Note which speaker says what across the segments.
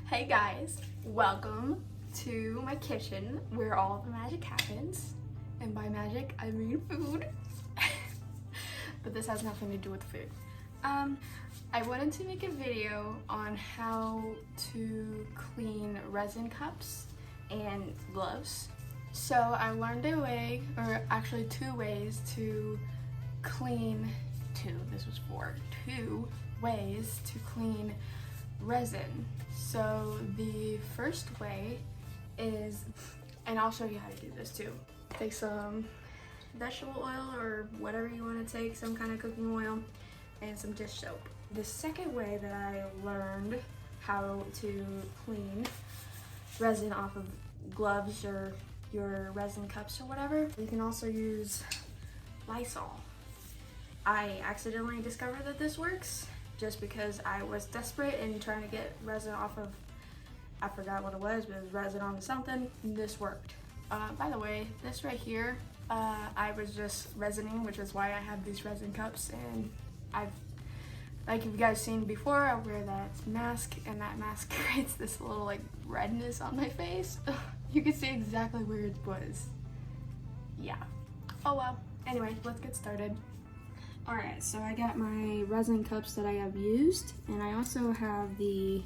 Speaker 1: Hey guys, welcome to my kitchen where all the magic happens. And by magic, I mean food. But this has nothing to do with food. I wanted to make a video on how to clean resin cups and gloves. So I learned a way, or actually two ways to clean, two ways to clean resin. So the first way is, and I'll show you how to do this too. Take some vegetable oil or whatever you want to take, some kind of cooking oil, and some dish soap. The second way that I learned how to clean resin off of gloves or your resin cups or whatever, you can also use Lysol. I accidentally discovered that this works just because I was desperate and trying to get resin off of, I forgot what it was, but it was resin on something. This worked. By the way, this right here, I was just resining, which is why I have these resin cups, and like you guys seen before, I wear that mask, and that mask creates this little like redness on my face. You can see exactly where it was. Yeah. Oh well. Anyway, let's get started. Alright, so I got my resin cups that I have used, and I also have the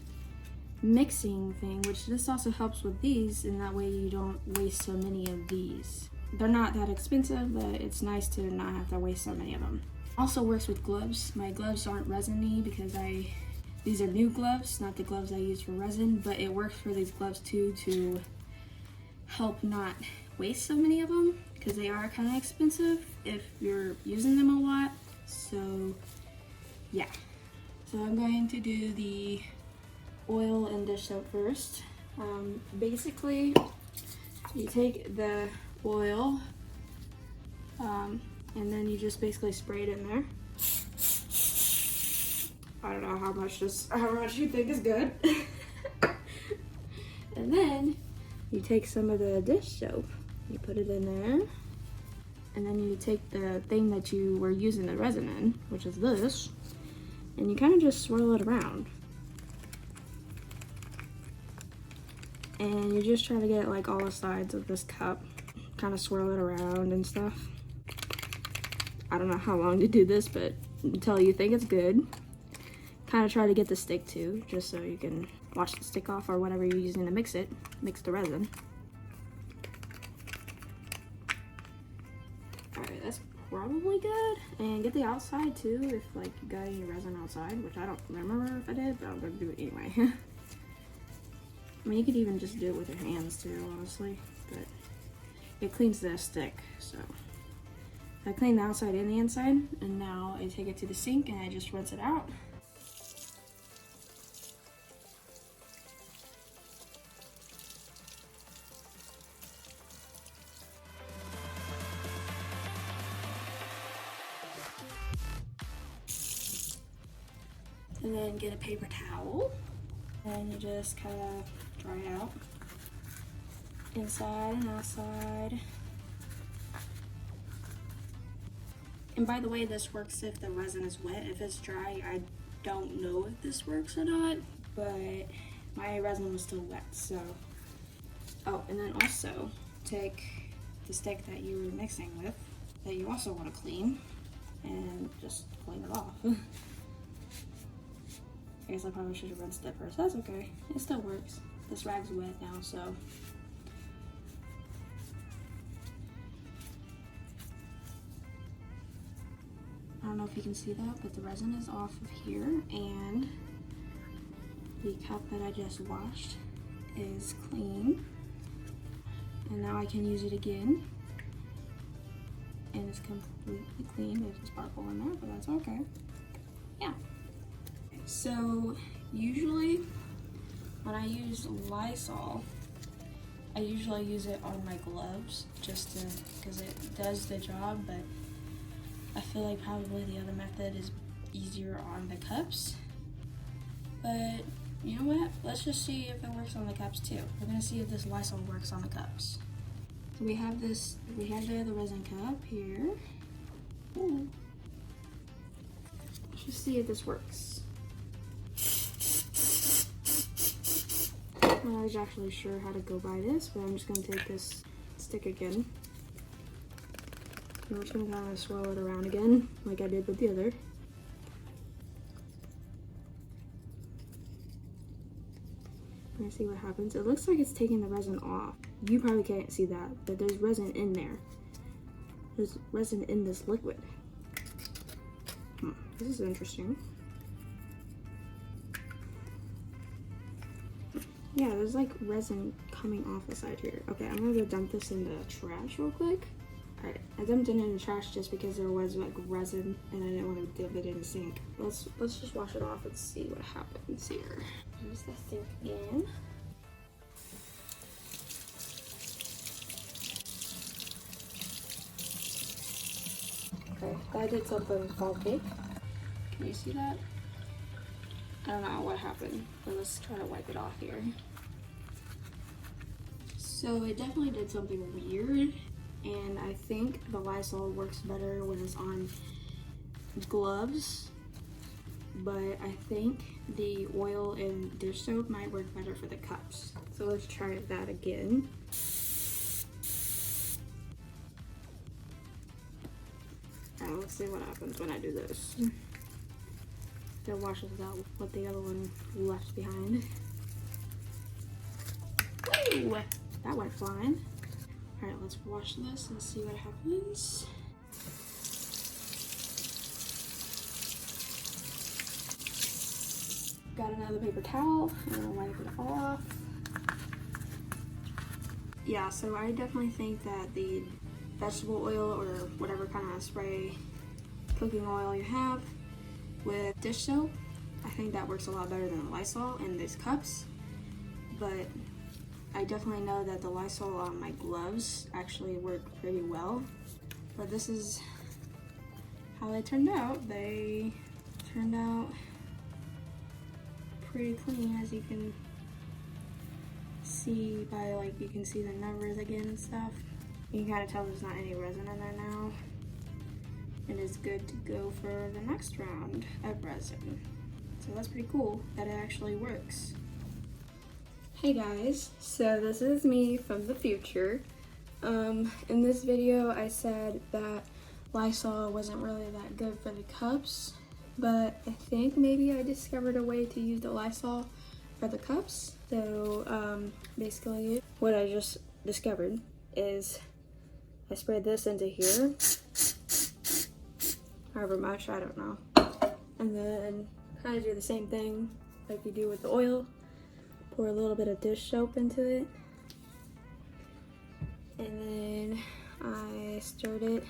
Speaker 1: mixing thing, which this also helps with these, and that way you don't waste so many of these. They're not that expensive, but it's nice to not have to waste so many of them. Also works with gloves. My gloves aren't resiny because these are new gloves, not the gloves I use for resin, but it works for these gloves too to help not waste so many of them, because they are kind of expensive if you're using them a lot. So yeah, so I'm going to do the oil and dish soap first. Basically, you take the oil and then you just basically spray it in there. I don't know how much you think is good. And then you take some of the dish soap, you put it in there, and then you take the thing that you were using the resin in, which is this, and you kind of just swirl it around. And you just try to get like all the sides of this cup, kind of swirl it around and stuff. I don't know how long to do this, but until you think it's good. Kind of try to get the stick too, just so you can wash the stick off or whatever you're using to mix the resin. Alright, that's probably good. And get the outside too, if like you got any resin outside, which I don't remember if I did, but I'm gonna do it anyway. I mean, you could even just do it with your hands too, honestly, but it cleans the stick, so. I clean the outside and the inside, and now I take it to the sink and I just rinse it out. And then get a paper towel, and you just kind of dry it out, inside and outside. And by the way, this works if the resin is wet. If it's dry, I don't know if this works or not, but my resin was still wet, so. Oh, and then also take the stick that you were mixing with, that you also want to clean, and just clean it off. I guess I probably should have rinsed it first. That's okay. It still works. This rag's wet now, so. I don't know if you can see that, but the resin is off of here, and the cup that I just washed is clean. And now I can use it again. And it's completely clean. There's a sparkle in there, but that's okay. Yeah. So usually when I use Lysol, I usually use it on my gloves just because it does the job, but I feel like probably the other method is easier on the cups. But you know what? Let's just see if it works on the cups too. We're gonna see if this Lysol works on the cups. So we have the resin cup here. Ooh. Let's just see if this works. I'm not actually sure how to go by this, but I'm just gonna take this stick again. I'm just gonna kind of swirl it around again, like I did with the other. And see what happens. It looks like it's taking the resin off. You probably can't see that, but there's resin in there. There's resin in this liquid. This is interesting. Yeah, there's like resin coming off the side here. Okay, I'm gonna go dump this in the trash real quick. Alright, I dumped it in the trash just because there was like resin and I didn't want to dip it in the sink. Let's just wash it off and see what happens here. There's the sink in. Okay, that did something funky. Can you see that? I don't know what happened, but let's try to wipe it off here. So it definitely did something weird, and I think the Lysol works better when it's on gloves, but I think the oil and dish soap might work better for the cups. So let's try that again. Alright, let's see what happens when I do this. That washes out what the other one left behind. Woo! That went flying. Alright, let's wash this and see what happens. Got another paper towel. I'm gonna wipe it off. Yeah, so I definitely think that the vegetable oil or whatever kind of spray cooking oil you have with dish soap, I think that works a lot better than the Lysol in these cups. But I definitely know that the Lysol on my gloves actually work pretty well. But this is how they turned out. They turned out pretty clean, as you can see by, like, you can see the numbers again and stuff. You can kind of tell there's not any resin in there now. It is good to go for the next round of resin. So that's pretty cool that it actually works. Hey guys, so this is me from the future. In this video I said that Lysol wasn't really that good for the cups, but I think maybe I discovered a way to use the Lysol for the cups. So basically what I just discovered is I sprayed this into here, however much, I don't know, and then kind of do the same thing like you do with the oil. Pour a little bit of dish soap into it, and then I stirred it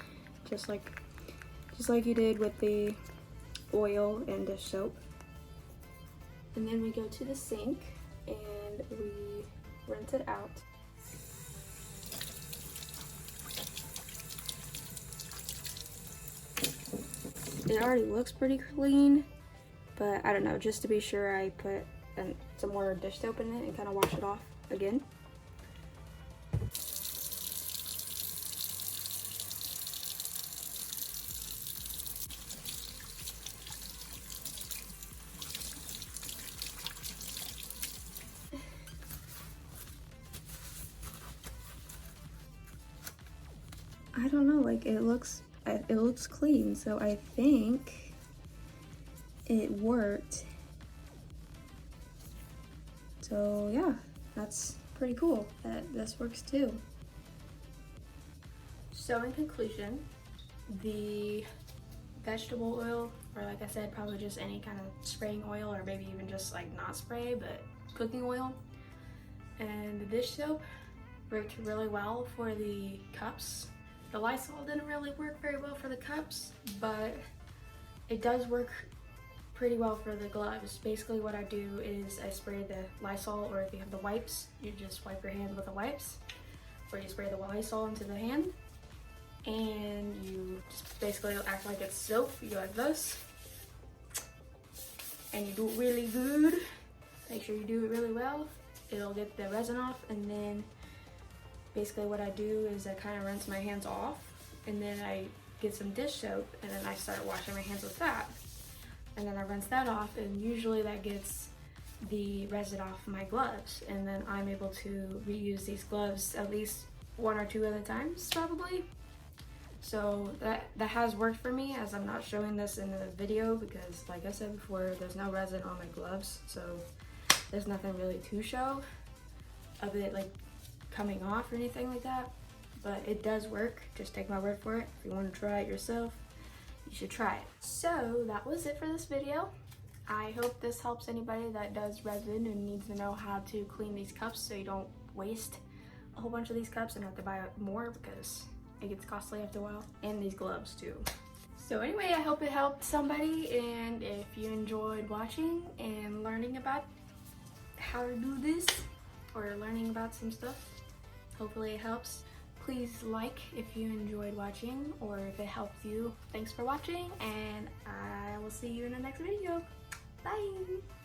Speaker 1: just like you did with the oil and dish soap. And then we go to the sink and we rinse it out. It already looks pretty clean, but I don't know, just to be sure I put some more dish soap in it and kind of wash it off again. I don't know, like it looks clean, so I think it worked. So yeah, that's pretty cool that this works too. So in conclusion, the vegetable oil, or like I said, probably just any kind of spraying oil, or maybe even just like not spray, but cooking oil, and the dish soap worked really well for the cups. The Lysol didn't really work very well for the cups, but it does work pretty well for the gloves. Basically what I do is I spray the Lysol, or if you have the wipes, you just wipe your hands with the wipes, or you spray the Lysol into the hand, and you just basically act like it's soap. You go like this, and you do it really good. Make sure you do it really well. It'll get the resin off, and then basically what I do is I kind of rinse my hands off, and then I get some dish soap, and then I start washing my hands with that. And then I rinse that off, and usually that gets the resin off my gloves, and then I'm able to reuse these gloves at least 1 or 2 other times probably. So that has worked for me, as I'm not showing this in the video because, like I said before, there's no resin on my gloves, so there's nothing really to show of it like coming off or anything like that. But it does work. Just take my word for it. If you want to try it yourself, you should try it. So that was it for this video. I hope this helps anybody that does resin and needs to know how to clean these cups so you don't waste a whole bunch of these cups and have to buy more because it gets costly after a while. And these gloves too. So anyway, I hope it helped somebody, and if you enjoyed watching and learning about how to do this or learning about some stuff, hopefully it helps. Please like if you enjoyed watching or if it helped you. Thanks for watching, and I will see you in the next video. Bye!